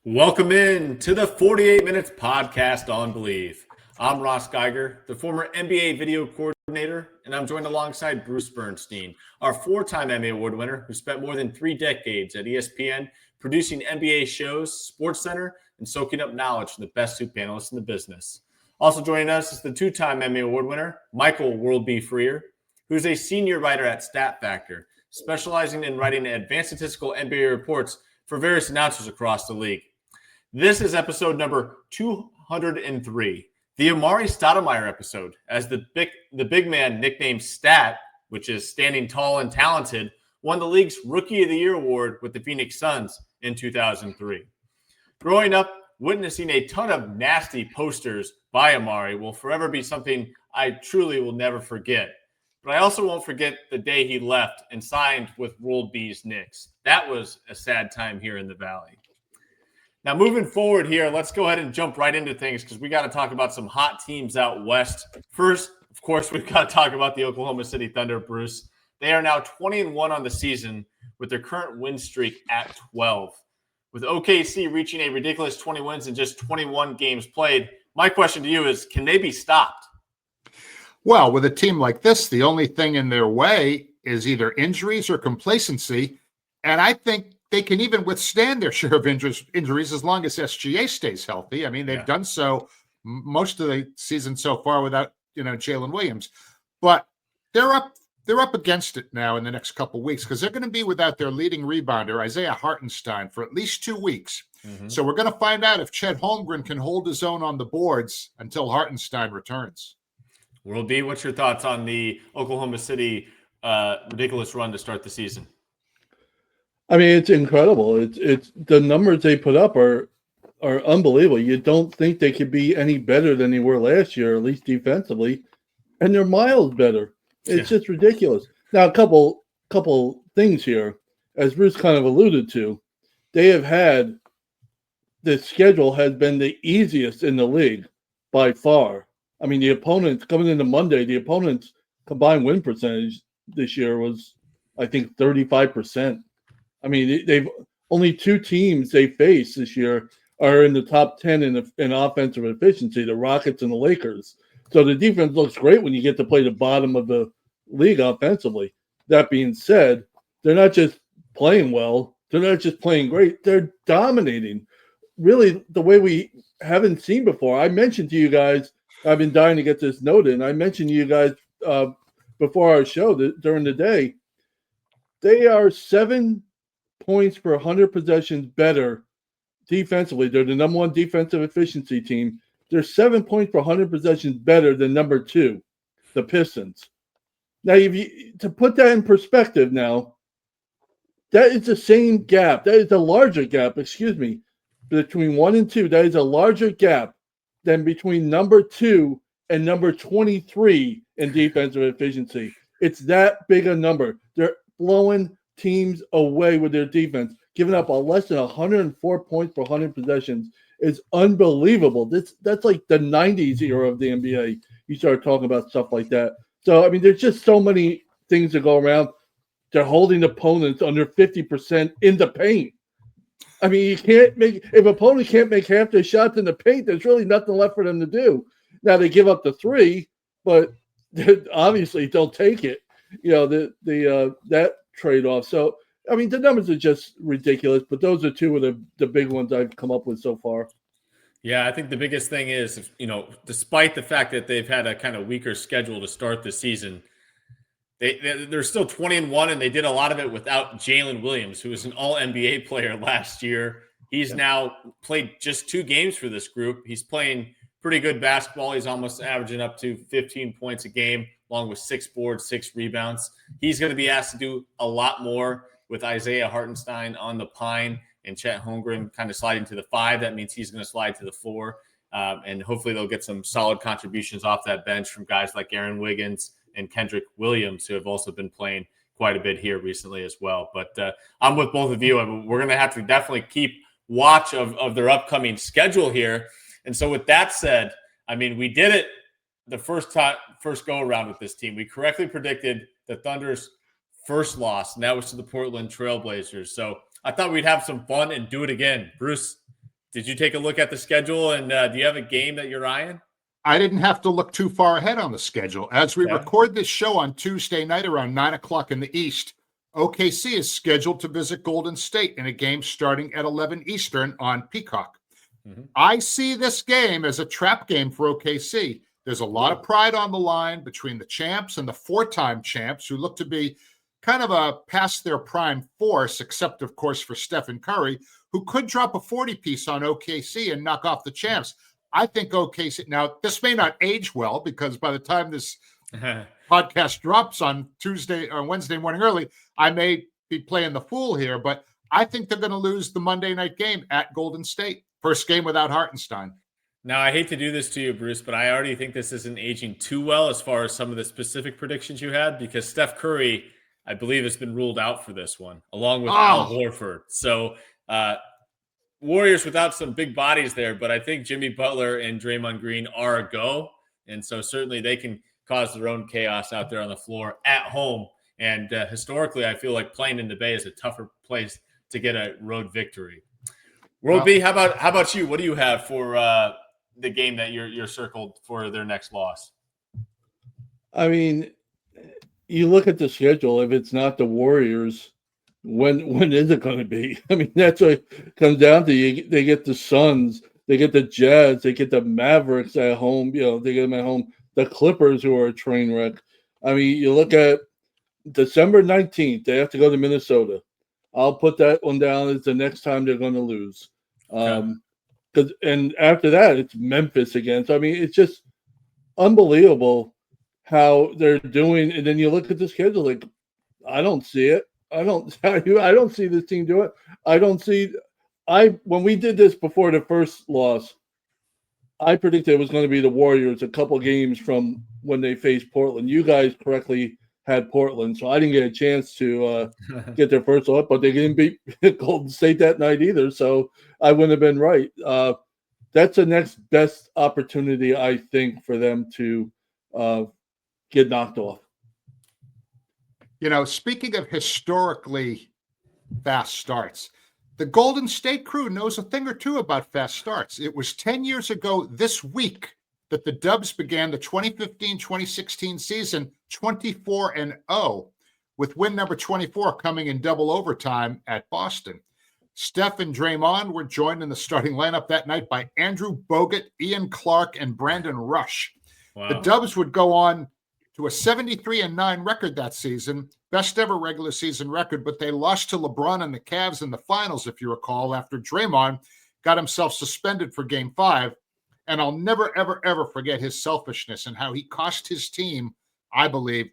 Welcome in to the 48 Minutes Podcast on Believe. I'm Ross Geiger, the former NBA video coordinator, and I'm joined alongside Bruce Bernstein, our four-time Emmy Award winner who spent more than 3 decades at ESPN producing NBA shows, SportsCenter, and soaking up knowledge from the best hoop analysts in the business. Also joining us is the 2-time Emmy Award winner, Michael World B. Freer, who's a senior writer at Stat Factor, specializing in writing advanced statistical NBA reports for various announcers across the league. This is episode number 203, the Amare Stoudemire episode, as the big man nicknamed Stat, which is standing tall and talented, won the league's Rookie of the Year award with the Phoenix Suns in 2003. Growing up, witnessing a ton of nasty posters by Amare will forever be something I truly will never forget. But I also won't forget the day he left and signed with World B's Knicks. That was a sad time here in the Valley. Now, moving forward here, let's go ahead and jump right into things because we got to talk about some hot teams out west. First, of course, we've got to talk about the Oklahoma City Thunder, Bruce. They are now 20-1 on the season with their current win streak at 12. With OKC reaching a ridiculous 20 wins in just 21 games played, my question to you is, can they be stopped? Well, with a team like this, the only thing in their way is either injuries or complacency, and I think they can even withstand their share of injuries as long as SGA stays healthy. I mean, they've done so most of the season so far without, Jalen Williams. But they're up against it now in the next couple of weeks because they're going to be without their leading rebounder, Isaiah Hartenstein, for at least 2 weeks. Mm-hmm. So we're going to find out if Chet Holmgren can hold his own on the boards until Hartenstein returns. World B, what's your thoughts on the Oklahoma City ridiculous run to start the season? I mean, it's incredible. It's the numbers they put up are unbelievable. You don't think they could be any better than they were last year, at least defensively, and they're miles better. It's just ridiculous. Now, a couple things here, as Bruce kind of alluded to, they have had the schedule has been the easiest in the league by far. I mean, the opponents coming into Monday, the opponents' combined win percentage this year was, I think, 35%. I mean, they've only 2 teams they face this year are in the top 10 in offensive efficiency, the Rockets and the Lakers. So the defense looks great when you get to play the bottom of the league offensively. That being said, they're not just playing well. They're not just playing great. They're dominating, really, the way we haven't seen before. I mentioned to you guys, I've been dying to get this noted, and I mentioned to you guys before our show that during the day, they are 7 points per 100 possessions better defensively. They're the number 1 defensive efficiency team. They're 7 points per 100 possessions better than number 2, the Pistons. Now, to put that in perspective now, that is the same gap. That is a larger gap, between 1 and 2. That is a larger gap than between number 2 and number 23 in defensive efficiency. It's that big a number. They're blowing teams away with their defense, giving up a less than 104 points per 100 possessions is unbelievable. That's like the 90s era of the NBA. You start talking about stuff like that. So, I mean, there's just so many things to go around. They're holding opponents under 50% in the paint. I mean, if opponent can't make half their shots in the paint, there's really nothing left for them to do. Now they give up the 3, but obviously they'll take it. That trade-off. So, I mean, the numbers are just ridiculous, but those are 2 of the big ones I've come up with so far. Yeah, I think the biggest thing is, despite the fact that they've had a kind of weaker schedule to start the season, they're still 20-1, and they did a lot of it without Jalen Williams, who was an all-NBA player last year. He's now played just 2 games for this group. He's playing pretty good basketball. He's almost averaging up to 15 points a game, along with 6 boards, 6 rebounds. He's going to be asked to do a lot more with Isaiah Hartenstein on the pine and Chet Holmgren kind of sliding to the 5. That means he's going to slide to the 4. And hopefully they'll get some solid contributions off that bench from guys like Aaron Wiggins and Kendrick Williams, who have also been playing quite a bit here recently as well. But I'm with both of you. I mean, we're going to have to definitely keep watch of their upcoming schedule here. And so with that said, I mean, we did it the first go around with this team. We correctly predicted the Thunder's first loss, and that was to the Portland Trailblazers. So I thought we'd have some fun and do it again. Bruce, Did you take a look at the schedule, and do you have a game that you're eyeing? I didn't have to look too far ahead on the schedule. As we record this show on Tuesday night around 9 o'clock in the East, OKC is scheduled to visit Golden State in a game starting at 11 Eastern on Peacock. Mm-hmm. I see this game as a trap game for OKC. There's a lot of pride on the line between the champs and the four-time champs who look to be kind of a past their prime force, except, of course, for Stephen Curry, who could drop a 40-piece on OKC and knock off the champs. I think OKC – now, this may not age well because by the time this podcast drops on Tuesday or Wednesday morning early, I may be playing the fool here, but I think they're going to lose the Monday night game at Golden State. First game without Hartenstein. Now, I hate to do this to you, Bruce, but I already think this isn't aging too well as far as some of the specific predictions you had, because Steph Curry, I believe, has been ruled out for this one, along with Al Horford. So, Warriors without some big bodies there, but I think Jimmy Butler and Draymond Green are a go. And so certainly they can cause their own chaos out there on the floor at home. And historically, I feel like playing in the Bay is a tougher place to get a road victory. World B, how about you? What do you have for the game that you're circled for their next loss? I mean, you look at the schedule. If it's not the Warriors, when is it going to be? I mean, that's what it comes down to. They get the Suns, they get the Jazz, they get the Mavericks at home. They get them at home. The Clippers, who are a train wreck. I mean, you look at December 19th. They have to go to Minnesota. I'll put that one down as the next time they're going to lose. And after that, it's Memphis again. So, I mean, it's just unbelievable how they're doing. And then you look at the schedule, like, I don't see it. I don't see this team do it. When we did this before the first loss, I predicted it was going to be the Warriors a couple games from when they faced Portland. You guys correctly had Portland, so I didn't get a chance to get their first look, but they didn't beat Golden State that night either, so I wouldn't have been right. That's the next best opportunity, I think, for them to get knocked off. Speaking of historically fast starts, the Golden State crew knows a thing or two about fast starts. It was 10 years ago this week that the Dubs began the 2015-2016 season 24-0, with win number 24 coming in double overtime at Boston. Steph and Draymond were joined in the starting lineup that night by Andrew Bogut, Ian Clark, and Brandon Rush. Wow. The Dubs would go on to a 73-9 record that season, best ever regular season record, but they lost to LeBron and the Cavs in the finals, if you recall, after Draymond got himself suspended for Game 5. And I'll never, ever, ever forget his selfishness and how he cost his team, I believe,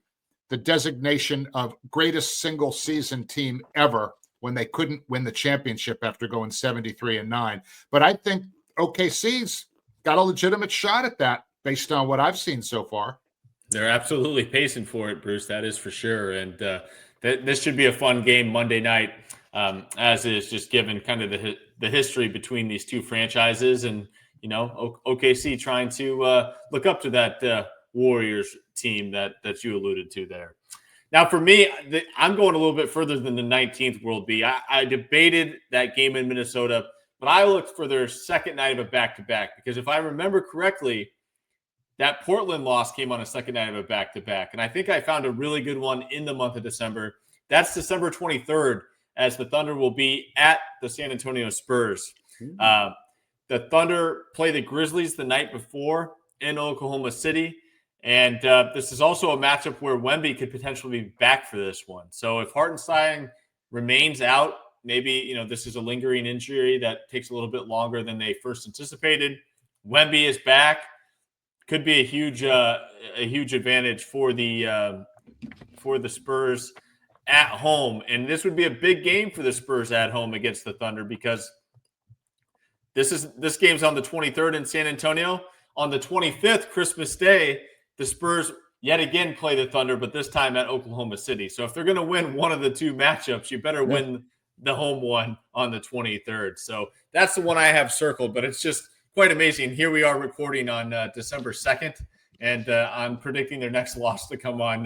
the designation of greatest single season team ever when they couldn't win the championship after going 73-9. But I think OKC's got a legitimate shot at that based on what I've seen so far. They're absolutely pacing for it, Bruce. That is for sure. And this should be a fun game Monday night, as is just given kind of the history between these two franchises. And, OKC trying to look up to that Warriors team that you alluded to there. Now, for me, I'm going a little bit further than the 19th World B. I debated that game in Minnesota, but I looked for their second night of a back-to-back because if I remember correctly, that Portland loss came on a second night of a back-to-back, and I think I found a really good one in the month of December. That's December 23rd, as the Thunder will be at the San Antonio Spurs. The Thunder play the Grizzlies the night before in Oklahoma City, and this is also a matchup where Wemby could potentially be back for this one. So if Hartenstein remains out, maybe this is a lingering injury that takes a little bit longer than they first anticipated. Wemby is back. Could be a huge advantage for the Spurs at home, and this would be a big game for the Spurs at home against the Thunder because this game's on the 23rd in San Antonio. On the 25th, Christmas Day, the Spurs yet again play the Thunder, but this time at Oklahoma City. So if they're going to win one of the two matchups, you better win the home one on the 23rd. So that's the one I have circled, but it's just quite amazing. Here we are recording on December 2nd, and I'm predicting their next loss to come on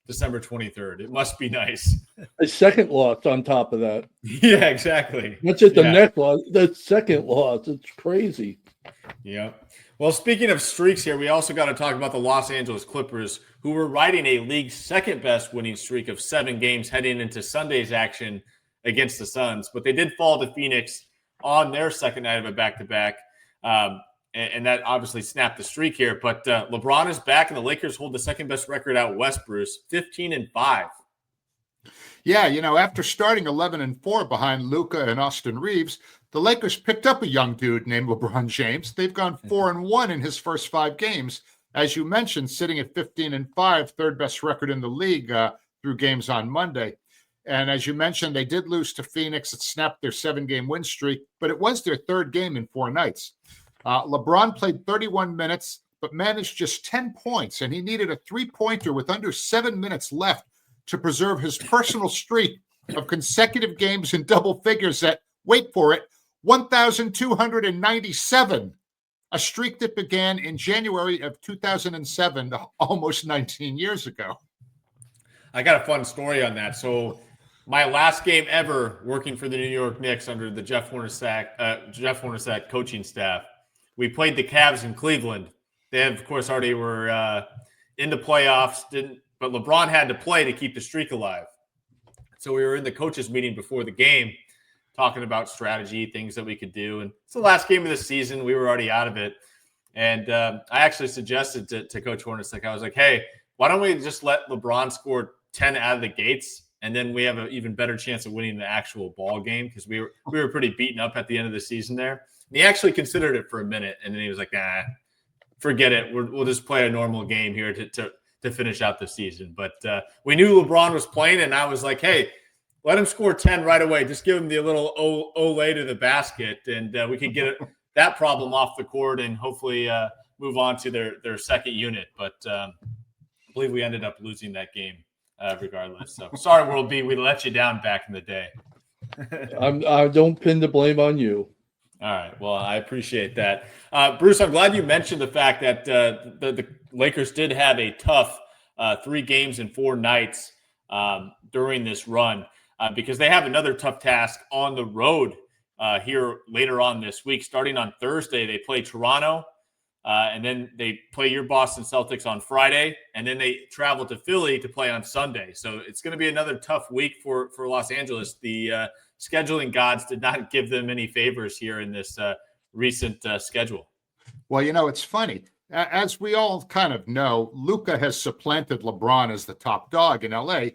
December 23rd. It must be nice. A second loss on top of that. Yeah, exactly. Not just the next loss, the second loss. It's crazy. Yeah. Well, speaking of streaks here, we also got to talk about the Los Angeles Clippers, who were riding a league second best winning streak of 7 games heading into Sunday's action against the Suns. But they did fall to Phoenix on their second night of a back-to-back. And that obviously snapped the streak here. But LeBron is back, and the Lakers hold the second best record out west, Bruce, 15-5. Yeah, after starting 11-4 behind Luka and Austin Reaves, the Lakers picked up a young dude named LeBron James. They've gone 4-1 in his first 5 games. As you mentioned, sitting at 15-5, third best record in the league through games on Monday. And as you mentioned, they did lose to Phoenix. It snapped their 7-game win streak, but it was their third game in 4 nights. LeBron played 31 minutes, but managed just 10 points, and he needed a 3-pointer with under 7 minutes left to preserve his personal streak of consecutive games in double figures at, wait for it, 1,297, a streak that began in January of 2007, almost 19 years ago. I got a fun story on that. So my last game ever working for the New York Knicks under the Jeff Hornacek coaching staff, we played the Cavs in Cleveland. They, of course, already were in the playoffs, but LeBron had to play to keep the streak alive. So we were in the coaches meeting before the game talking about strategy, things that we could do. And it's the last game of the season. We were already out of it. And I actually suggested to Coach Hornacek, I was like, hey, why don't we just let LeBron score 10 out of the gates, and then we have an even better chance of winning the actual ball game, because we were pretty beaten up at the end of the season there. And he actually considered it for a minute, and then he was like, nah, forget it. We'll just play a normal game here to finish out the season. But we knew LeBron was playing, and I was like, hey, let him score 10 right away. Just give him the little Olay to the basket, and we could get that problem off the court and hopefully move on to their second unit. But I believe we ended up losing that game regardless. So sorry, World B, we let you down back in the day. I don't pin the blame on you. All right. Well, I appreciate that. Bruce, I'm glad you mentioned the fact that the Lakers did have a tough 3 games in 4 nights during this run, because they have another tough task on the road here later on this week. Starting on Thursday, they play Toronto, and then they play your Boston Celtics on Friday, and then they travel to Philly to play on Sunday. So it's going to be another tough week for Los Angeles. The scheduling gods did not give them any favors here in this recent schedule. Well, it's funny. As we all kind of know, Luka has supplanted LeBron as the top dog in LA.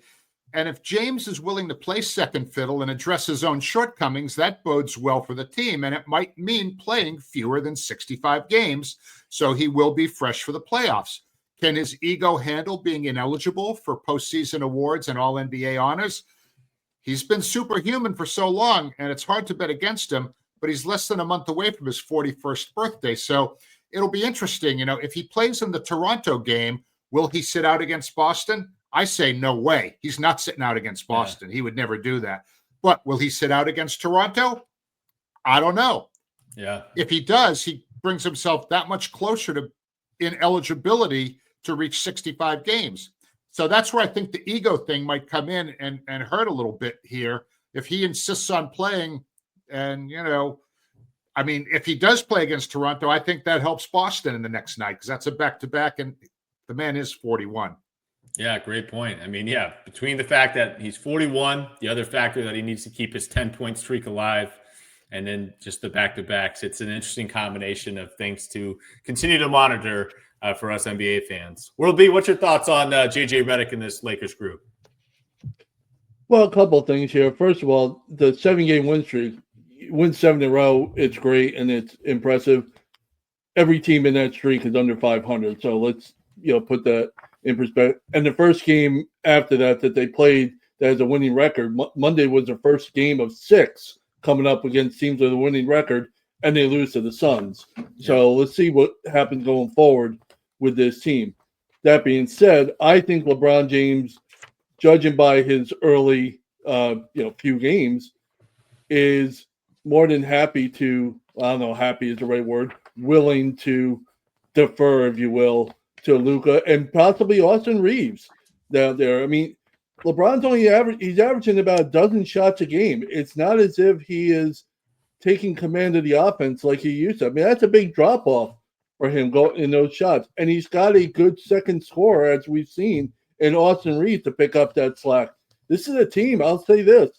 And if James is willing to play second fiddle and address his own shortcomings, that bodes well for the team. And it might mean playing fewer than 65 games, so he will be fresh for the playoffs. Can his ego handle being ineligible for postseason awards and all-NBA honors? He's been superhuman for so long, and it's hard to bet against him, but he's less than a month away from his 41st birthday. So it'll be interesting. If he plays in the Toronto game, will he sit out against Boston? I say no way. He's not sitting out against Boston. Yeah. He would never do that. But will he sit out against Toronto? I don't know. Yeah. If he does, he brings himself that much closer to ineligibility to reach 65 games. So that's where I think the ego thing might come in and hurt a little bit here. If he insists on playing, and, if he does play against Toronto, I think that helps Boston in the next night, because that's a back-to-back, and the man is 41. Yeah, great point. Between the fact that he's 41, the other factor that he needs to keep his 10-point streak alive, and then just the back-to-backs, it's an interesting combination of things to continue to monitor for us NBA fans. World B, what's your thoughts on JJ Redick and this Lakers group? Well, a couple of things here. First of all, the 7-game win streak, win 7 in a row, it's great and it's impressive. Every team in that streak is under 500, so let's put that in perspective. And the first game after that they played that has a winning record, Monday was the first game of 6 coming up against teams with a winning record, and they lose to the Suns. So let's see what happens going forward with this team. That being said, I think LeBron James, judging by his early few games, is more than happy to, I don't know, happy is the right word, willing to defer, if you will, to Luka and possibly Austin Reaves. down there. I mean, LeBron's he's averaging about a dozen shots a game. It's not as if he is taking command of the offense like he used to. I mean, that's a big drop off for him in those shots. And he's got a good second scorer, as we've seen, in Austin Reaves to pick up that slack. This is a team, I'll say this.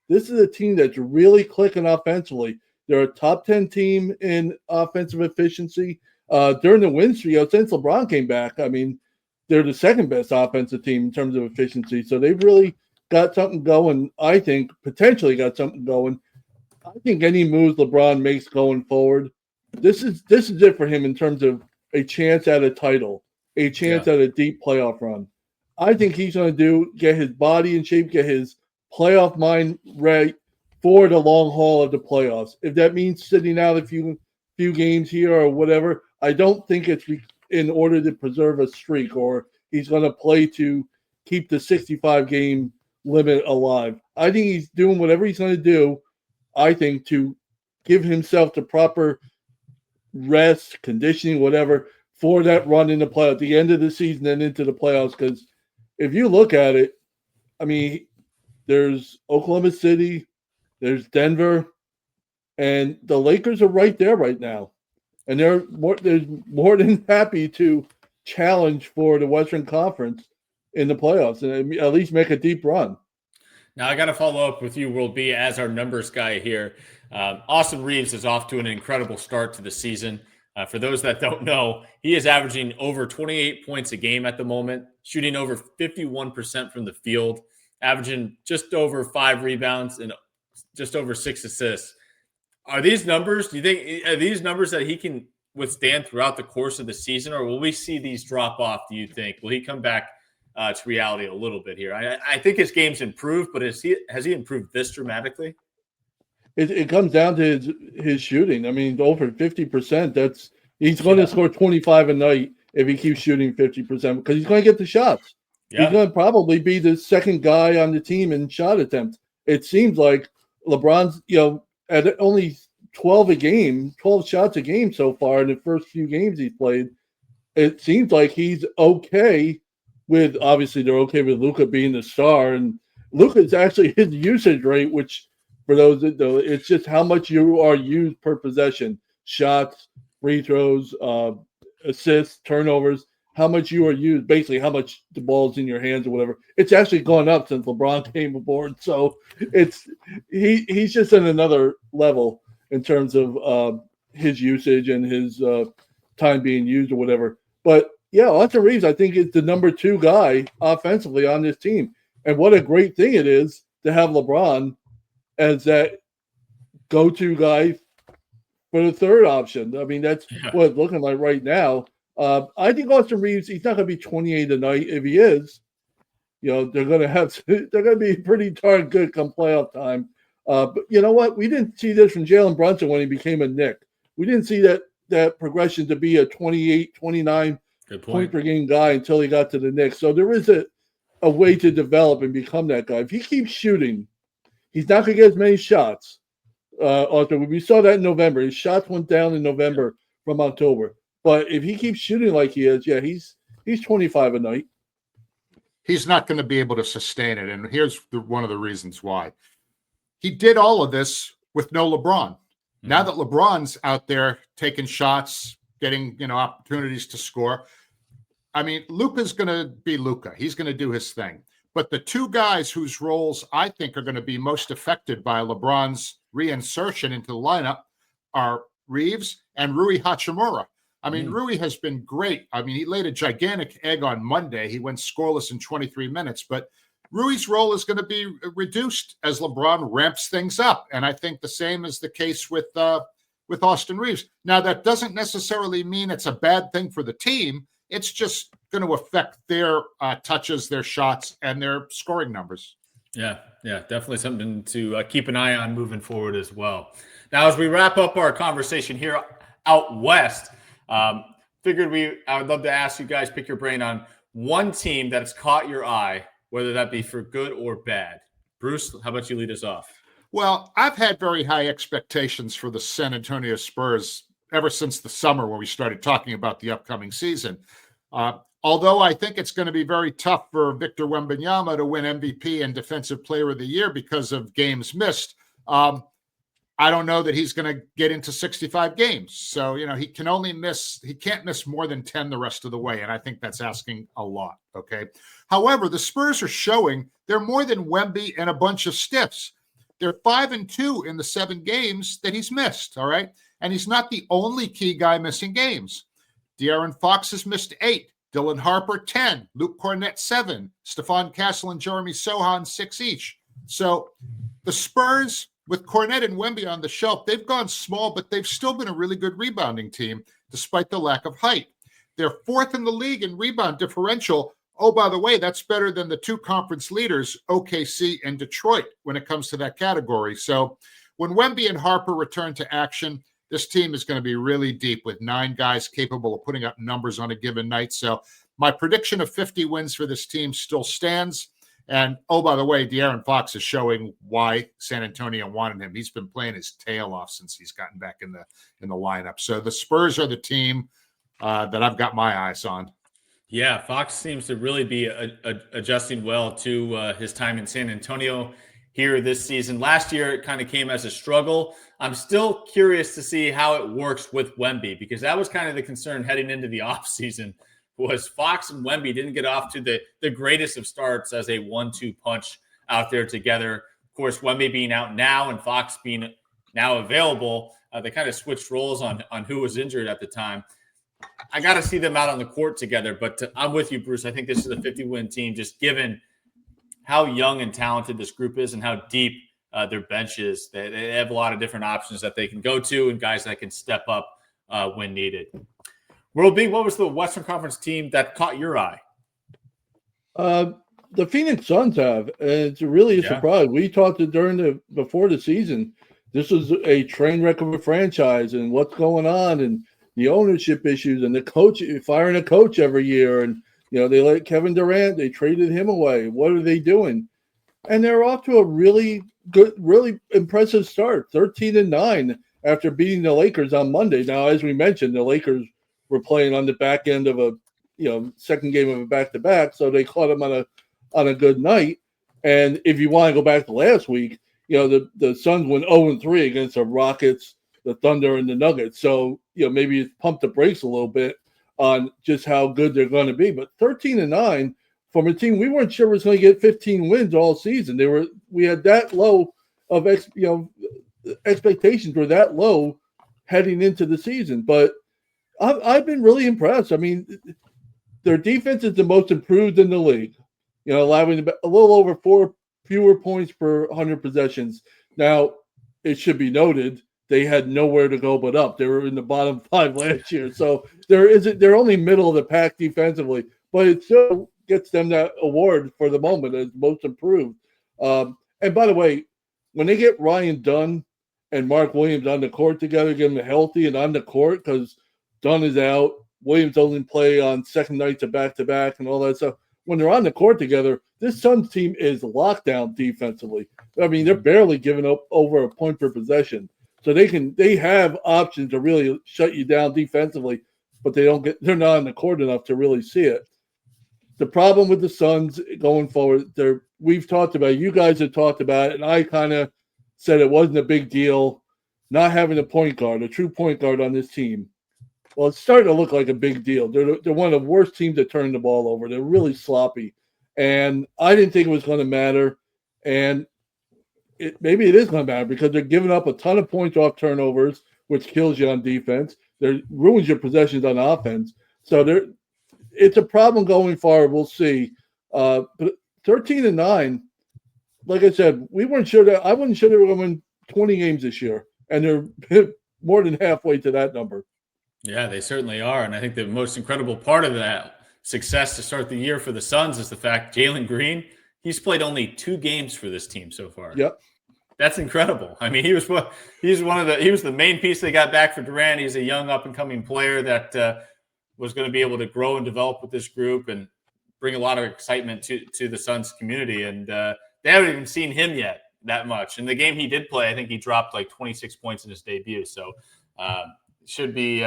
This is a team that's really clicking offensively. They're a top 10 team in offensive efficiency. During the win streak, since LeBron came back, I mean, they're the second best offensive team in terms of efficiency. So they've really got something going, I think, potentially got something going. I think any moves LeBron makes going forward, this is it for him in terms of a chance at a title, a chance at a deep playoff run. I think he's going to get his body in shape, get his playoff mind right for the long haul of the playoffs. If that means sitting out a few games here or whatever, I don't think it's in order to preserve a streak, or he's going to play to keep the 65-game limit alive. I think he's doing whatever he's going to do, I think, to give himself the proper rest, conditioning, whatever, for that run in the play at the end of the season and into the playoffs. Because if you look at it, I mean, there's Oklahoma City, there's Denver, and the Lakers are right there right now. And they're more than happy to challenge for the Western Conference in the playoffs and at least make a deep run. Now, I got to follow up with you, World B, as our numbers guy here. Austin Reaves is off to an incredible start to the season. For those that don't know, he is averaging over 28 points a game at the moment, shooting over 51% from the field, averaging just over 5 rebounds and just over 6 assists. Are these numbers, do you think, are these numbers that he can withstand throughout the course of the season, or will we see these drop off, do you think? Will he come back to reality a little bit here? I think his game's improved, but has he improved this dramatically? It comes down to his shooting. I mean, over 50%, he's going to score 25 a night if he keeps shooting 50% because he's going to get the shots. Yeah. He's going to probably be the second guy on the team in shot attempts. It seems like LeBron's, at only 12 shots a game so far in the first few games he's played. It seems like he's okay with, obviously they're okay with Luka being the star, and Luka's actually his usage rate, which for those that know, it's just how much you are used per possession, shots, free throws, assists, turnovers, how much you are used, basically how much the ball's in your hands or whatever. It's actually gone up since LeBron came aboard. So he's just in another level in terms of his usage and his time being used or whatever. But yeah, Austin Reaves, I think, is the number 2 guy offensively on this team. And what a great thing it is to have LeBron as that go-to guy for the third option. I mean, that's what it's looking like right now. I think Austin Reaves, he's not going to be 28 a night. If he is, they're going to be pretty darn good come playoff time. But you know what? We didn't see this from Jalen Brunson when he became a Knick. We didn't see that progression to be a 28, 29 point per game guy until he got to the Knicks. So there is a way to develop and become that guy. If he keeps shooting, he's not going to get as many shots. Arthur, we saw that in November. His shots went down in November from October. But if he keeps shooting like he is, he's 25 a night. He's not going to be able to sustain it. And here's one of the reasons why. He did all of this with no LeBron. Mm-hmm. Now that LeBron's out there taking shots, getting opportunities to score, I mean, Luka's going to be Luka. He's going to do his thing. But the 2 guys whose roles I think are going to be most affected by LeBron's reinsertion into the lineup are Reaves and Rui Hachimura. I mean, Rui has been great. I mean, he laid a gigantic egg on Monday. He went scoreless in 23 minutes. But Rui's role is going to be reduced as LeBron ramps things up. And I think the same is the case with Austin Reaves. Now, that doesn't necessarily mean it's a bad thing for the team. It's just going to affect their touches, their shots, and their scoring numbers. Yeah, definitely something to keep an eye on moving forward as well. Now, as we wrap up our conversation here out west, I would love to ask you guys, pick your brain on one team that's caught your eye, whether that be for good or bad. Bruce, how about you lead us off? Well, I've had very high expectations for the San Antonio Spurs ever since the summer when we started talking about the upcoming season. although I think it's going to be very tough for Victor Wembanyama to win MVP and Defensive Player of the Year because of games missed, I don't know that he's going to get into 65 games. So, he can't miss more than 10 the rest of the way. And I think that's asking a lot. Okay. However, the Spurs are showing they're more than Wemby and a bunch of stiffs. They're 5-2 in the 7 games that he's missed. All right. And he's not the only key guy missing games. De'Aaron Fox has missed 8. Dylan Harper, 10. Luke Cornett, 7. Stephon Castle and Jeremy Sohan, 6 each. So the Spurs, with Cornett and Wemby on the shelf, they've gone small, but they've still been a really good rebounding team despite the lack of height. They're 4th in the league in rebound differential. Oh, by the way, that's better than the 2 conference leaders, OKC and Detroit, when it comes to that category. So when Wemby and Harper return to action, this team is going to be really deep with 9 guys capable of putting up numbers on a given night. So my prediction of 50 wins for this team still stands. And, oh, by the way, De'Aaron Fox is showing why San Antonio wanted him. He's been playing his tail off since he's gotten back in the lineup. So the Spurs are the team that I've got my eyes on. Yeah, Fox seems to really be adjusting well to his time in San Antonio here this season. Last year, it kind of came as a struggle. I'm still curious to see how it works with Wemby, because that was kind of the concern heading into the offseason. Was Fox and Wemby didn't get off to the greatest of starts as a 1-2 punch out there together. Of course, Wemby being out now and Fox being now available, they kind of switched roles on who was injured at the time. I got to see them out on the court together, but I'm with you, Bruce. I think this is a 50-win team, just given how young and talented this group is and how deep their bench is. They have a lot of different options that they can go to and guys that can step up when needed. World B, what was the Western Conference team that caught your eye? The Phoenix Suns have, and it's really a surprise. We talked before the season, this was a train wreck of a franchise and what's going on and the ownership issues and the coach firing a coach every year. And, they let Kevin Durant, they traded him away. What are they doing? And they're off to a really good, really impressive start, 13-9 after beating the Lakers on Monday. Now, as we mentioned, the Lakers were playing on the back end of a second game of a back-to-back, so they caught them on a good night. And if you want to go back to last week, the Suns went 0-3 against the Rockets, the Thunder, and the Nuggets. So maybe it's pumped the brakes a little bit on just how good they're going to be. But 13-9 from a team we weren't sure was going to get 15 wins all season. We had that low of expectations were that low heading into the season, but I've been really impressed. I mean, their defense is the most improved in the league, allowing a little over 4 fewer points per 100 possessions. Now, it should be noted, they had nowhere to go but up. They were in the bottom 5 last year. So they're only middle of the pack defensively, but it still gets them that award for the moment as most improved. And by the way, when they get Ryan Dunn and Mark Williams on the court together, get them healthy and on the court, because Dunn is out. Williams only play on second nights of back-to-back and all that stuff. When they're on the court together, this Suns team is lockdown defensively. I mean, they're barely giving up over a point per possession. So they have options to really shut you down defensively, but they're not on the court enough to really see it. The problem with the Suns going forward, we've talked about it, you guys have talked about it, and I kind of said it wasn't a big deal not having a true point guard on this team. Well, it's starting to look like a big deal. They're one of the worst teams that turn the ball over. They're really sloppy. And I didn't think it was going to matter. And maybe it is going to matter because they're giving up a ton of points off turnovers, which kills you on defense. Ruins your possessions on offense. So it's a problem going forward. We'll see. But 13-9, like I said, I wasn't sure they were going to win 20 games this year. And they're more than halfway to that number. Yeah, they certainly are. And I think the most incredible part of that success to start the year for the Suns is the fact Jalen Green, he's played only 2 games for this team so far. Yep. That's incredible. I mean, he was the main piece they got back for Durant. He's a young up and coming player that was going to be able to grow and develop with this group and bring a lot of excitement to the Suns community. And they haven't even seen him yet that much. In the game he did play, I think he dropped like 26 points in his debut. So should be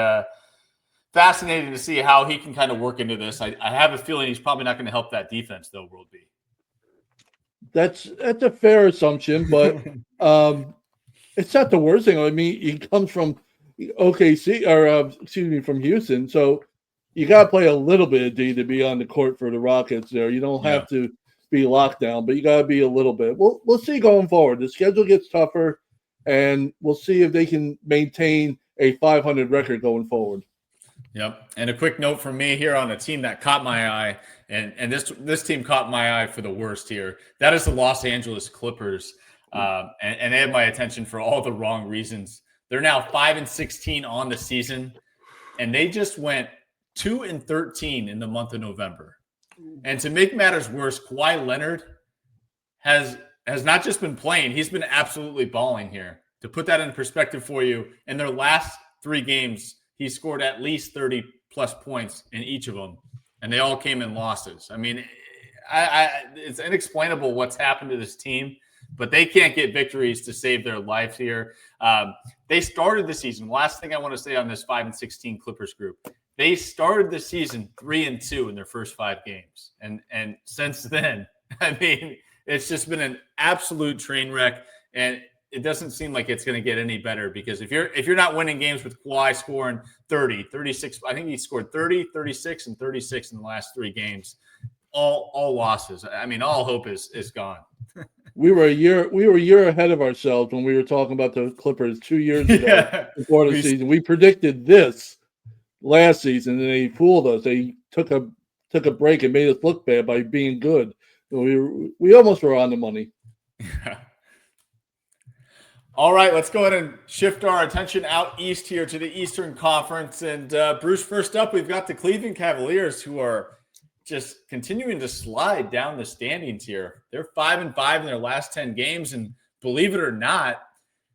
fascinating to see how he can kind of work into this. I have a feeling he's probably not going to help that defense, though, World B. That's a fair assumption, but it's not the worst thing. I mean, he comes from OKC, or from Houston, so you got to play a little bit of D to be on the court for the Rockets. There, you don't have to be locked down, but you got to be a little bit. We'll see going forward. The schedule gets tougher, and we'll see if they can maintain a 500 record going forward. Yep. And a quick note from me here on a team that caught my eye, and this team caught my eye for the worst here. That is the Los Angeles Clippers. And they have my attention for all the wrong reasons. They're now 5-16 on the season, and they just went 2-13 in the month of November. And to make matters worse, Kawhi Leonard has not just been playing, he's been absolutely balling here. To put that in perspective for you, in their last 3 games, he scored at least 30-plus points in each of them, and they all came in losses. I mean, it's inexplainable what's happened to this team, but they can't get victories to save their life here. They started the season. Last thing I want to say on this 5-16 Clippers group, they started the season 3-2 in their first 5 games. And since then, I mean, it's just been an absolute train wreck. And it doesn't seem like it's going to get any better, because if you're not winning games with Kawhi scoring 30, 36, I think he scored 30, 36, and 36 in the last 3 games, all losses. I mean, all hope is gone. We were a year ahead of ourselves when we were talking about the Clippers 2 years ago before the season. We predicted this last season, and they fooled us. They took a break and made us look bad by being good. We almost were on the money. All right, let's go ahead and shift our attention out east here to the Eastern Conference. And Bruce, first up, we've got the Cleveland Cavaliers, who are just continuing to slide down the standings here. They're 5-5 in their last 10 games, and believe it or not,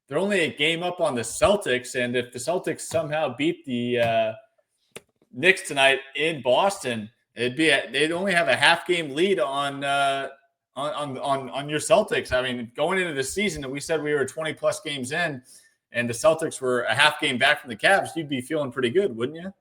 they're only a game up on the Celtics. And if the Celtics somehow beat the Knicks tonight in Boston, they'd only have a half game lead on your Celtics. I mean, going into the season, we said we were 20 plus games in, and the Celtics were a half game back from the Cavs. You'd be feeling pretty good, wouldn't you?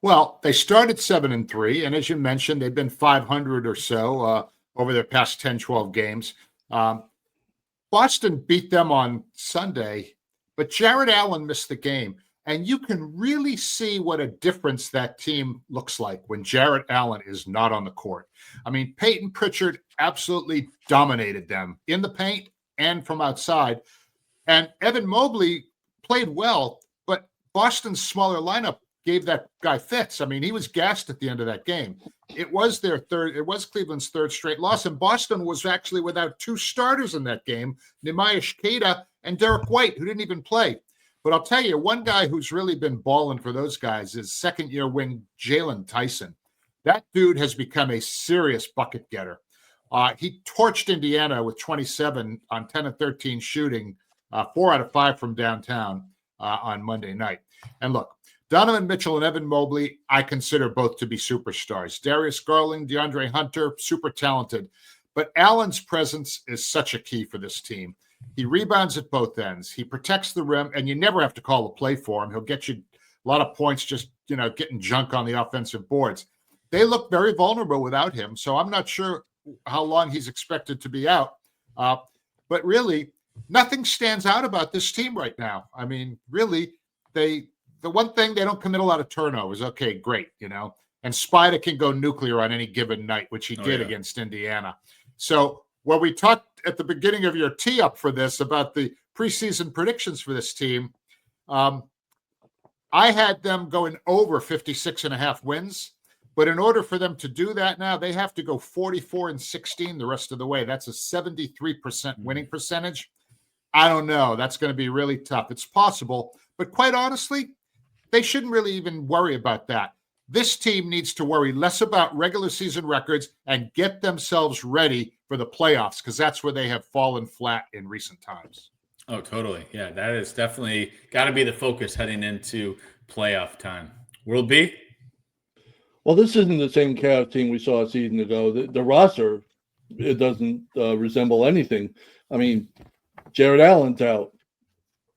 Well, they started 7-3, and as you mentioned, they've been 500 or so over their past 10, 12 games. Boston beat them on Sunday, but Jarrett Allen missed the game. And you can really see what a difference that team looks like when Jarrett Allen is not on the court. I mean, Peyton Pritchard absolutely dominated them in the paint and from outside. And Evan Mobley played well, but Boston's smaller lineup gave that guy fits. I mean, he was gassed at the end of that game. It was Cleveland's 3rd straight loss, and Boston was actually without 2 starters in that game, Nehemiah Queta and Derek White, who didn't even play. But I'll tell you, one guy who's really been balling for those guys is second-year wing Jalen Tyson. That dude has become a serious bucket getter. He torched Indiana with 27 on 10 of 13 shooting, 4 out of 5 from downtown on Monday night. And look, Donovan Mitchell and Evan Mobley, I consider both to be superstars. Darius Garland, DeAndre Hunter, super talented. But Allen's presence is such a key for this team. He rebounds at both ends. He protects the rim, and you never have to call a play for him. He'll get you a lot of points just, getting junk on the offensive boards. They look very vulnerable without him, so I'm not sure how long he's expected to be out. But really, nothing stands out about this team right now. I mean, really, the one thing, they don't commit a lot of turnovers. Okay, great, And Spider can go nuclear on any given night, which he did against Indiana. So when we talked at the beginning of your tee up for this about the preseason predictions for this team, I had them going over 56.5 wins. But in order for them to do that now, they have to go 44-16 the rest of the way. That's a 73% winning percentage. I don't know. That's going to be really tough. It's possible. But quite honestly, they shouldn't really even worry about that. This team needs to worry less about regular season records and get themselves ready for the playoffs, because that's where they have fallen flat in recent times. Oh, totally. Yeah, that is definitely got to be the focus heading into playoff time. World B? Well, this isn't the same Cavs team we saw a season ago. The roster, it doesn't resemble anything. I mean, Jarrett Allen's out.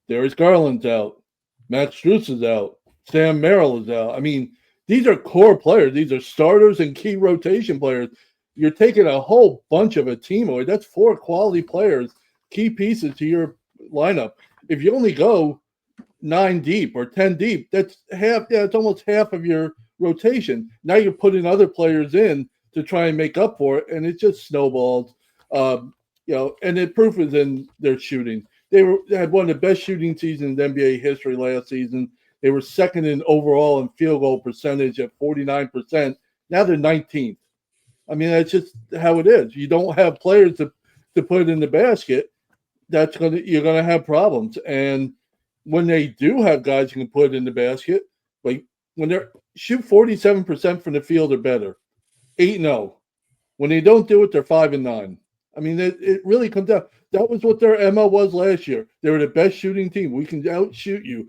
Darius Garland's out. Max Strus is out. Sam Merrill is out. I mean, these are core players. These are starters and key rotation players. You're taking a whole bunch of a team away. That's 4 quality players, key pieces to your lineup. If you only go 9 deep or 10 deep, that's half. Yeah, it's almost half of your rotation. Now you're putting other players in to try and make up for it, and it just snowballs. And the proof is in their shooting. They had one of the best shooting seasons in NBA history last season. They were second in overall in field goal percentage at 49%. Now they're 19th. I mean, that's just how it is. You don't have players to put it in the basket. You're gonna have problems. And when they do have guys who can put it in the basket, like when they're shoot 47% from the field or better, 8-0. When they don't do it, they're 5-9. I mean, it really comes down. That was what their MO was last year. They were the best shooting team. We can outshoot you.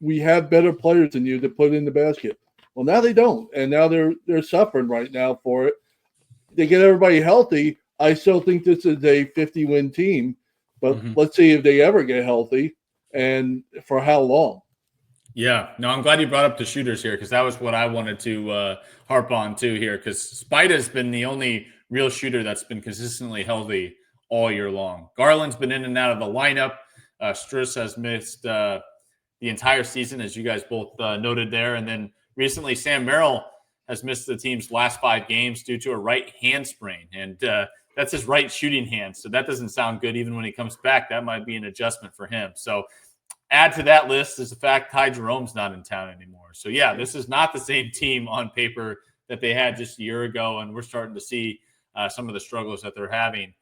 We have better players than you to put in the basket. Well, now they don't, and now they're suffering right now for it. They get everybody healthy. I still think this is a 50-win team, but let's see if they ever get healthy and for how long. Yeah, no, I'm glad you brought up the shooters here because that was what I wanted to harp on too here because Spida's been the only real shooter that's been consistently healthy all year long. Garland's been in and out of the lineup. Struss has missed the entire season, as you guys both noted there. And then recently, Sam Merrill has missed the team's last 5 games due to a right hand sprain. And that's his right shooting hand. So that doesn't sound good. Even when he comes back, that might be an adjustment for him. So add to that list is the fact Ty Jerome's not in town anymore. So, yeah, this is not the same team on paper that they had just a year ago. And we're starting to see some of the struggles that they're having.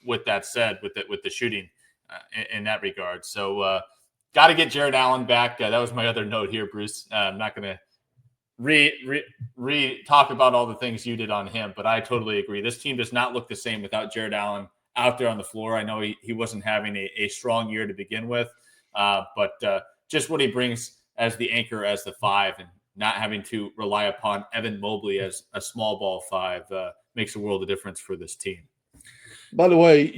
With that said, with the shooting in that regard. So got to get Jarrett Allen back. That was my other note here, Bruce. I'm not going to talk about all the things you did on him, but I totally agree. This team does not look the same without Jarrett Allen out there on the floor. I know he wasn't having a strong year to begin with, but just what he brings as the anchor, as the 5, and not having to rely upon Evan Mobley as a small ball 5 makes a world of difference for this team. By the way,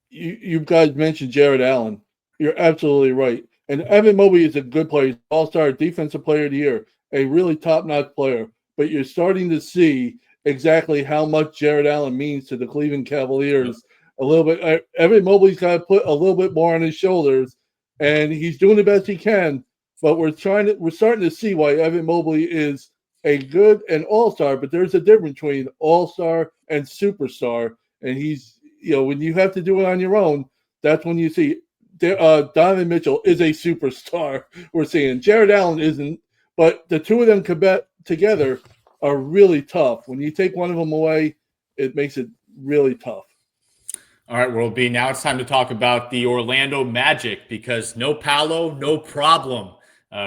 you guys mentioned Jarrett Allen. You're absolutely right. And Evan Mobley is a good player. He's all-star defensive player of the year, a really top-notch player. But you're starting to see exactly how much Jarrett Allen means to the Cleveland Cavaliers. A little bit. Evan Mobley's got to put a little bit more on his shoulders, and he's doing the best he can. But we're starting to see why Evan Mobley is a good and all-star. But there's a difference between all-star and superstar. And he's, when you have to do it on your own, that's when you see Donovan Mitchell is a superstar. We're seeing Jarrett Allen isn't, but the two of them together are really tough. When you take one of them away, it makes it really tough. All right, World B. Now it's time to talk about the Orlando Magic because no Paolo, no problem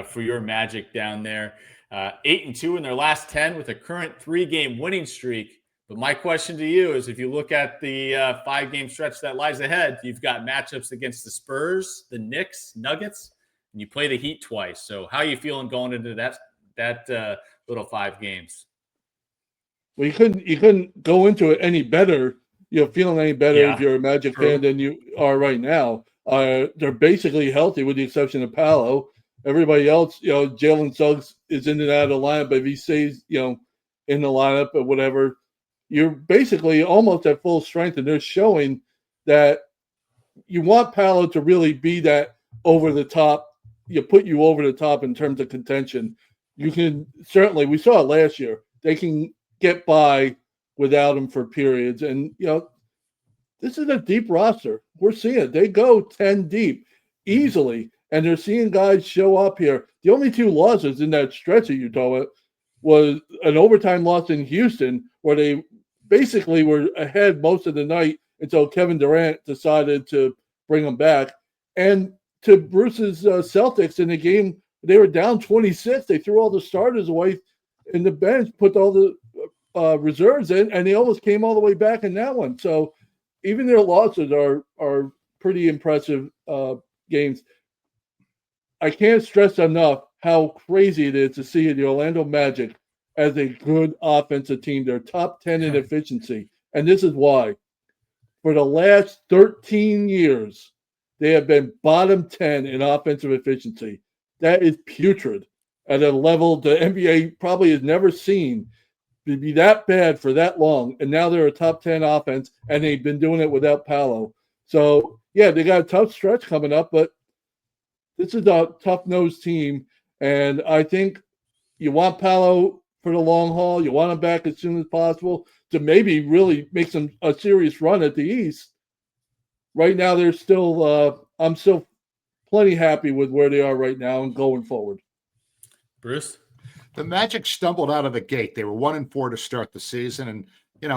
for your Magic down there. 8-2 in their last 10 with a current 3-game winning streak. But my question to you is, if you look at the 5-game stretch that lies ahead, you've got matchups against the Spurs, the Knicks, Nuggets, and you play the Heat twice. So how are you feeling going into that little 5 games? Well, you couldn't go into it any better. Feeling any better if you're a Magic fan than you are right now. They're basically healthy with the exception of Paolo. Everybody else, Jalen Suggs is in and out of the lineup, but if he stays, in the lineup or whatever, you're basically almost at full strength, and they're showing that you want Paolo to really be that over the top. Put you over the top in terms of contention. You can certainly, we saw it last year. They can get by without him for periods, and this is a deep roster. We're seeing it. They go 10 deep easily, and they're seeing guys show up here. The only 2 losses in that stretch that you talk about was an overtime loss in Houston, where they basically were ahead most of the night until Kevin Durant decided to bring them back. And to Bruce's Celtics in the game, they were down 26. They threw all the starters away in the bench, put all the reserves in, and they almost came all the way back in that one. So even their losses are pretty impressive games. I can't stress enough how crazy it is to see the Orlando Magic as a good offensive team. They're top 10 in efficiency. And this is why. For the last 13 years, they have been bottom 10 in offensive efficiency. that is putrid at a level the NBA probably has never seen. To be that bad for that long, and now they're a top 10 offense, and they've been doing it without Paolo. So, yeah, they got a tough stretch coming up, but this is a tough-nosed team, and I think you want Paolo for the long haul. You want him back as soon as possible to maybe really make a serious run at the East. Right now, they're still I'm still plenty happy with where they are right now and going forward. Bruce? The Magic stumbled out of the gate. They were 1-4 to start the season. And,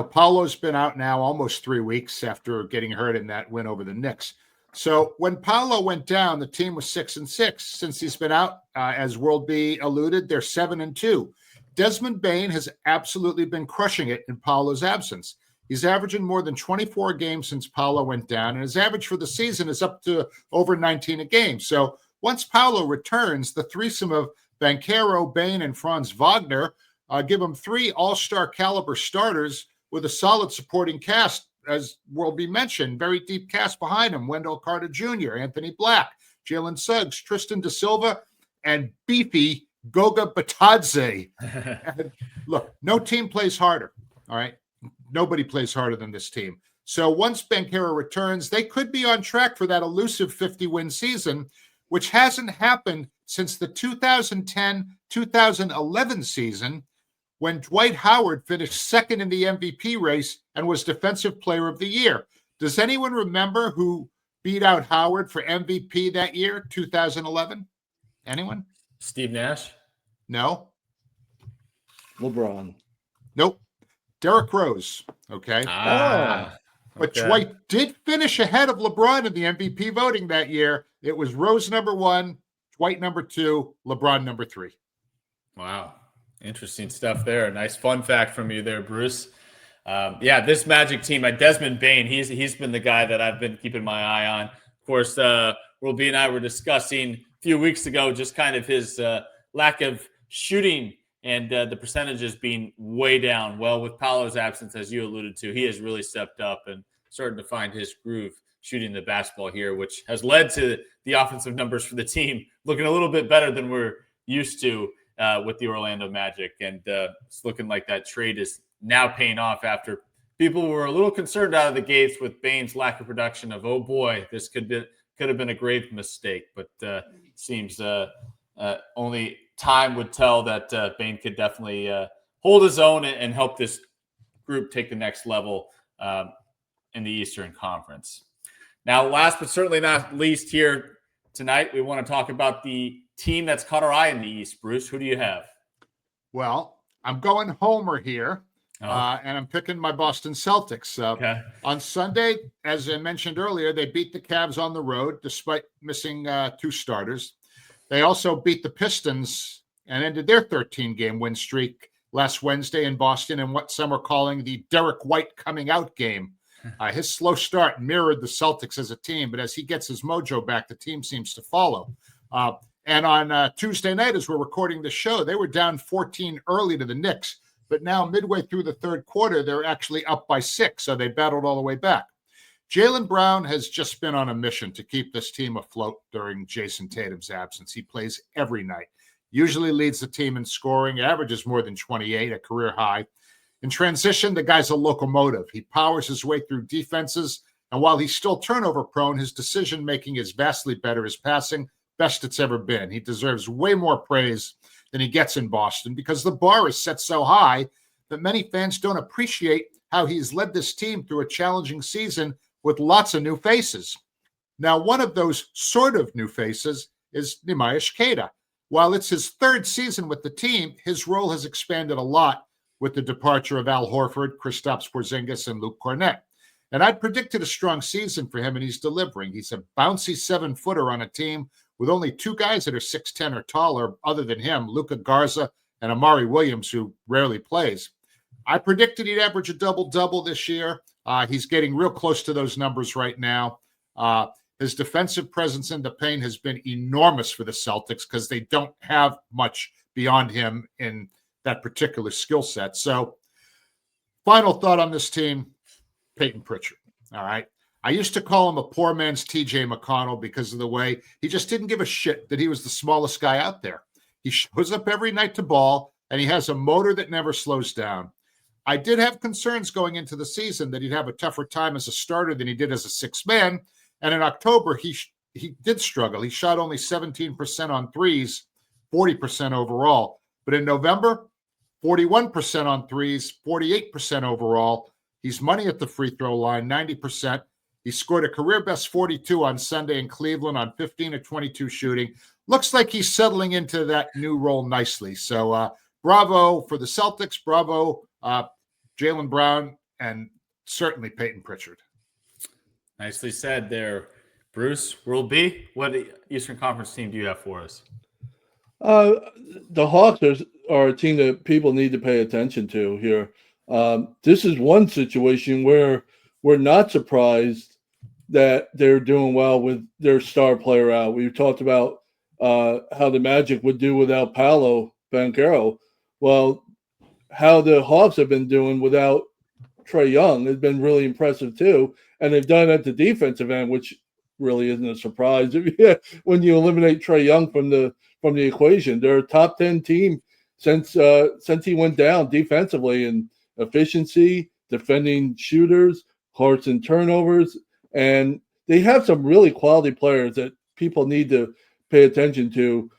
Paolo's been out now almost 3 weeks after getting hurt in that win over the Knicks. So when Paolo went down, the team was 6-6. Since he's been out, as World B alluded, they're 7-2. Desmond Bane has absolutely been crushing it in Paolo's absence. He's averaging more than 24 games since Paolo went down, and his average for the season is up to over 19 a game. So once Paolo returns, the threesome of Banchero, Bane, and Franz Wagner give him 3 all-star caliber starters with a solid supporting cast, as will be mentioned. Very deep cast behind him: Wendell Carter Jr., Anthony Black, Jalen Suggs, Tristan da Silva, and beefy Goga Batadze. Look, no team plays harder, all right? Nobody plays harder than this team. So once Banchero returns, they could be on track for that elusive 50-win season, which hasn't happened since the 2010-2011 season, when Dwight Howard finished second in the MVP race and was Defensive Player of the Year. Does anyone remember who beat out Howard for MVP that year, 2011? Anyone? Steve Nash? No? LeBron. Nope. Derrick Rose, okay? But Dwight did finish ahead of LeBron in the MVP voting that year. It was Rose number 1, Dwight number 2, LeBron number 3. Wow. Interesting stuff there. Nice fun fact from you there, Bruce. This Magic team, Desmond Bane, he's been the guy that I've been keeping my eye on. Of course, World B and I were discussing a few weeks ago just kind of his lack of shooting and the percentages being way down. Well, with Paolo's absence, as you alluded to, he has really stepped up and started to find his groove shooting the basketball here, which has led to the offensive numbers for the team looking a little bit better than we're used to with the Orlando Magic. And it's looking like that trade is now paying off after people were a little concerned out of the gates with Bane's lack of production of, oh boy, this could have been a grave mistake. But seems only time would tell that Bane could definitely hold his own and help this group take the next level in the Eastern Conference. Now, last but certainly not least here tonight, we want to talk about the team that's caught our eye in the East. Bruce, who do you have? Well, I'm going Homer here, and I'm picking my Boston Celtics. On Sunday, as I mentioned earlier, they beat the Cavs on the road despite missing 2 starters. They also beat the Pistons and ended their 13-game win streak last Wednesday in Boston in what some are calling the Derek White coming out game. His slow start mirrored the Celtics as a team, but as he gets his mojo back, the team seems to follow. And on Tuesday night, as we're recording the show, they were down 14 early to the Knicks, but now midway through the third quarter, they're actually up by 6, so they battled all the way back. Jaylen Brown has just been on a mission to keep this team afloat during Jason Tatum's absence. He plays every night, usually leads the team in scoring, averages more than 28, a career high. In transition, the guy's a locomotive. He powers his way through defenses, and while he's still turnover-prone, his decision-making is vastly better. His passing, best it's ever been. He deserves way more praise than he gets in Boston because the bar is set so high that many fans don't appreciate how he's led this team through a challenging season with lots of new faces. Now, one of those sort of new faces is Neemias Queta. While it's his 3rd season with the team, his role has expanded a lot with the departure of Al Horford, Kristaps Porzingis, and Luke Kornet. And I'd predicted a strong season for him, and he's delivering. He's a bouncy 7-footer on a team with only 2 guys that are 6'10 or taller other than him, Luka Garza and Amari Williams, who rarely plays. I predicted he'd average a double-double this year. He's getting real close to those numbers right now. His defensive presence in the paint has been enormous for the Celtics because they don't have much beyond him in that particular skill set. So, final thought on this team, Peyton Pritchard. All right. I used to call him a poor man's TJ McConnell because of the way he just didn't give a shit that he was the smallest guy out there. He shows up every night to ball, and he has a motor that never slows down. I did have concerns going into the season that he'd have a tougher time as a starter than he did as a sixth man. And in October, he did struggle. He shot only 17% on threes, 40% overall. But in November, 41% on threes, 48% overall. He's money at the free throw line, 90%. He scored a career best 42 on Sunday in Cleveland on 15 of 22 shooting. Looks like he's settling into that new role nicely. So bravo for the Celtics. Bravo, Jaylen Brown, and certainly Peyton Pritchard. Nicely said there, Bruce. World B, what Eastern Conference team do you have for us? The Hawks are a team that people need to pay attention to here. This is one situation where we're not surprised that they're doing well with their star player out. We've talked about how the Magic would do without Paolo Banchero. Well, how the Hawks have been doing without Trae Young has been really impressive too. And they've done it at the defensive end, which really isn't a surprise when you eliminate Trae Young from the equation. They're a top 10 team since he went down defensively in efficiency, defending shooters, hearts and turnovers, and they have some really quality players that people need to pay attention to.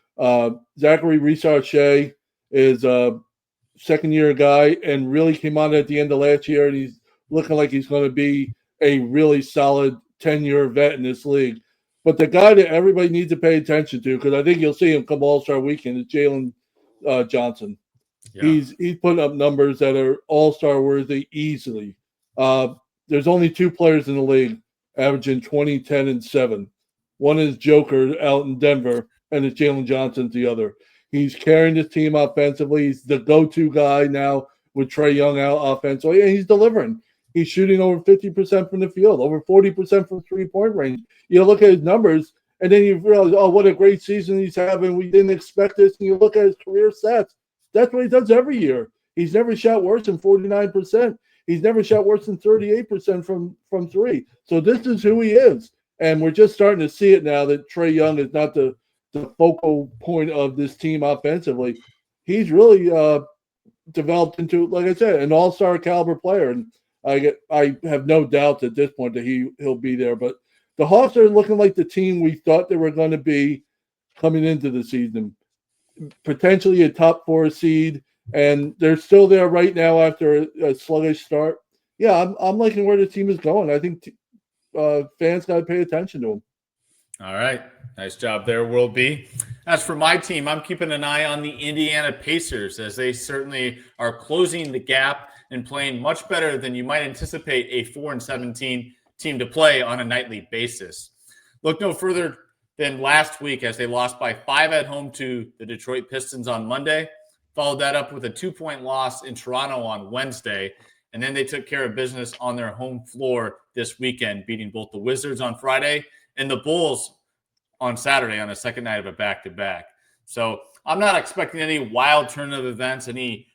Zachary Reaves is a second-year guy and really came on at the end of last year, and he's looking like he's going to be a really solid 10-year vet in this league. But the guy that everybody needs to pay attention to, because I think you'll see him come All-Star Weekend, is Jalen Johnson. Yeah. He's putting up numbers that are All-Star worthy easily. There's only two players in the league averaging 20, 10, and 7. One is Joker out in Denver, and it's Jalen Johnson's the other. He's carrying this team offensively. He's the go-to guy now with Trae Young out offensively, and he's delivering. He's shooting over 50% from the field, over 40% from three-point range. You look at his numbers, and then you realize, oh, what a great season he's having. We didn't expect this. And you look at his career stats. That's what he does every year. He's never shot worse than 49%. He's never shot worse than 38% from three. So this is who he is. And we're just starting to see it now that Trae Young is not the focal point of this team offensively. He's really developed into, like I said, an all-star caliber player. And I have no doubt at this point that he'll be there. But the Hawks are looking like the team we thought they were going to be coming into the season. Potentially a top 4 seed, and they're still there right now after a sluggish start. Yeah, I'm liking where the team is going. I think fans got to pay attention to them. All right. Nice job there, World B. As for my team, I'm keeping an eye on the Indiana Pacers, as they certainly are closing the gap and playing much better than you might anticipate a 4-17 team to play on a nightly basis. Look no further than last week, as they lost by 5 at home to the Detroit Pistons on Monday. Followed that up with a 2-point loss in Toronto on Wednesday. And then they took care of business on their home floor this weekend, beating both the Wizards on Friday and the Bulls on Saturday on a second night of a back-to-back. So I'm not expecting any wild turn of events, any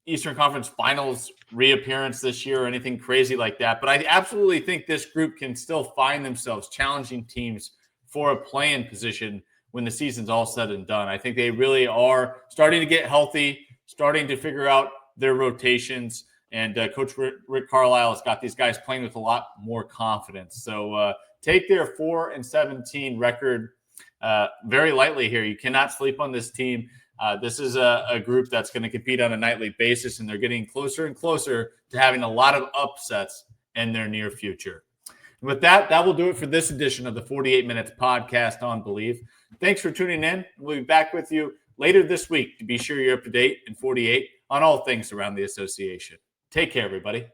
Eastern Conference Finals reappearance this year or anything crazy like that. But I absolutely think this group can still find themselves challenging teams for a play-in position when the season's all said and done. I think they really are starting to get healthy, starting to figure out their rotations, and Coach Rick Carlisle has got these guys playing with a lot more confidence. So take their 4-17 record very lightly here. You cannot sleep on this team. This is a group that's going to compete on a nightly basis, and they're getting closer and closer to having a lot of upsets in their near future. And with that, that will do it for this edition of the 48 Minutes Podcast on Believe. Thanks for tuning in. We'll be back with you later this week to be sure you're up to date in 48 on all things around the association. Take care, everybody.